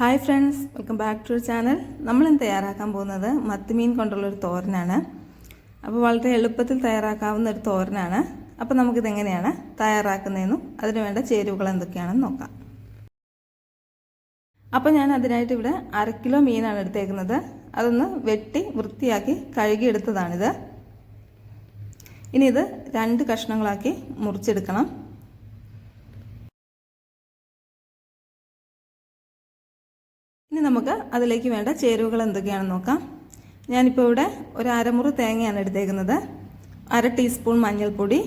Hi friends, welcome back to our channel. നമ്മൾ തയ്യാറാക്കാൻ പോകുന്നത് മത്തിമീൻ കൊണ്ടുള്ള ഒരു തോരനാണ്. അപ്പോൾ വളരെ എളുപ്പത്തിൽ തയ്യാറാക്കാവുന്ന ഒരു തോരനാണ്. അപ്പോൾ നമുക്ക് ഇത് എങ്ങനെയാണ് തയ്യാറാക്കുന്നതെന്നും അതിനു വേണ്ട ചേരുവകൾ എന്തൊക്കെയാണെന്ന് നോക്കാം. അപ്പോൾ ഞാൻ അതിനായിട്ട് ഇവിടെ 1/2 കിലോ മീനാണ് എടുത്തേക്കുന്നത്. അതൊന്ന് വെട്ടി വൃത്തിയാക്കി കഴുകി എടുത്തതാണിത്. ഇനി ഇത് 2 കഷ്ണങ്ങളാക്കി മുറിച്ചെടുക്കണം. ഇനി നമുക്ക് അതിലേക്ക് വേണ്ട ചേരുവകൾ എന്തൊക്കെയാണെന്ന് നോക്കാം. ഞാനിപ്പോൾ ഇവിടെ ഒരു അരമുറി തേങ്ങയാണ് എടുത്തേക്കുന്നത്. 1/2 ടീസ്പൂൺ മഞ്ഞൾപ്പൊടി,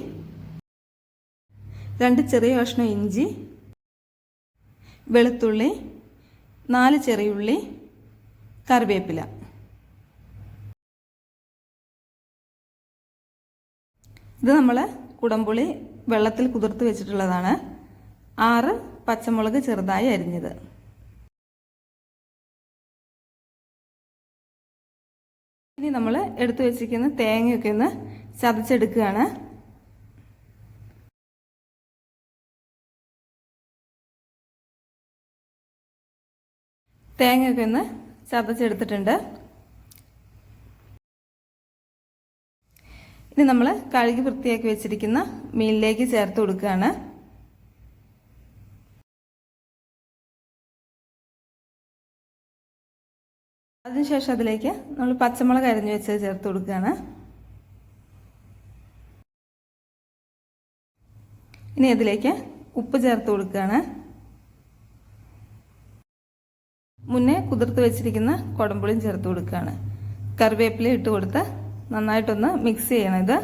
2 ചെറിയ കഷ്ണം ഇഞ്ചി, വെളുത്തുള്ളി, 4 ചെറിയുള്ളി, കറിവേപ്പില. ഇത് നമ്മൾ കുടംപുളി വെള്ളത്തിൽ കുതിർത്ത് വെച്ചിട്ടുള്ളതാണ്. 6 പച്ചമുളക് ചെറുതായി അരിഞ്ഞത്. ഇനി നമ്മൾ എടുത്തു വെച്ചിരിക്കുന്ന തേങ്ങയൊക്കെ ഒന്ന് ചതച്ചെടുക്കുകയാണ്. തേങ്ങയൊക്കെ ഒന്ന് ചതച്ചെടുത്തിട്ടുണ്ട്. ഇനി നമ്മൾ കഴുകി വൃത്തിയാക്കി വെച്ചിരിക്കുന്ന മീനിലേക്ക് ചേർത്ത് കൊടുക്കുകയാണ്. അതിനുശേഷം അതിലേക്ക് നമ്മൾ പച്ചമുളക് അരിഞ്ഞു വെച്ച് ചേർത്ത് കൊടുക്കുകയാണ്. ഇനി അതിലേക്ക് ഉപ്പ് ചേർത്ത് കൊടുക്കുകയാണ്. മുന്നേ കുതിർത്ത് വെച്ചിരിക്കുന്ന കുടംപുളിയും ചേർത്ത് കൊടുക്കുകയാണ്. കറിവേപ്പില ഇട്ട് കൊടുത്ത് നന്നായിട്ടൊന്ന് മിക്സ് ചെയ്യണം. ഇത്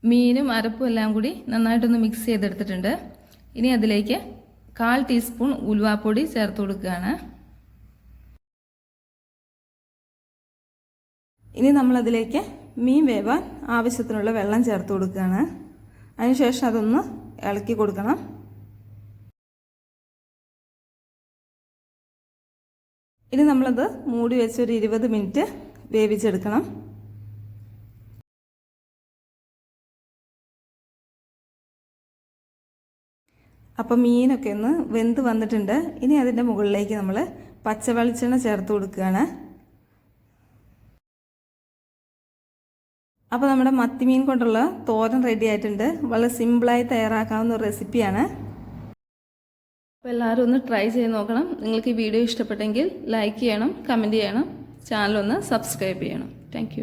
മീനും അരപ്പും എല്ലാം കൂടി നന്നായിട്ടൊന്ന് മിക്സ് ചെയ്തെടുത്തിട്ടുണ്ട്. ഇനി അതിലേക്ക് 1/4 ടീസ്പൂൺ ഉലുവാപ്പൊടി ചേർത്ത് കൊടുക്കുകയാണ്. ഇനി നമ്മളതിലേക്ക് മീൻ വേവാൻ ആവശ്യത്തിനുള്ള വെള്ളം ചേർത്ത് കൊടുക്കുകയാണ്. അതിനുശേഷം അതൊന്ന് ഇളക്കി കൊടുക്കണം. ഇനി നമ്മളത് മൂടി വെച്ച് ഒരു 20 മിനിറ്റ് വേവിച്ചെടുക്കണം. അപ്പം മീനൊക്കെ ഒന്ന് വെന്ത് വന്നിട്ടുണ്ട്. ഇനി അതിൻ്റെ മുകളിലേക്ക് നമ്മൾ പച്ച വെളിച്ചെണ്ണ ചേർത്ത് കൊടുക്കുകയാണ്. അപ്പോൾ നമ്മുടെ മത്തിമീൻ കൊണ്ടുള്ള തോരൻ റെഡി ആയിട്ടുണ്ട്. വളരെ സിമ്പിളായി തയ്യാറാക്കാവുന്ന ഒരു റെസിപ്പിയാണ്. അപ്പോൾ എല്ലാവരും ഒന്ന് ട്രൈ ചെയ്ത് നോക്കണം. നിങ്ങൾക്ക് ഈ വീഡിയോ ഇഷ്ടപ്പെട്ടെങ്കിൽ ലൈക്ക് ചെയ്യണം, കമൻറ്റ് ചെയ്യണം, ചാനലൊന്ന് സബ്സ്ക്രൈബ് ചെയ്യണം. താങ്ക്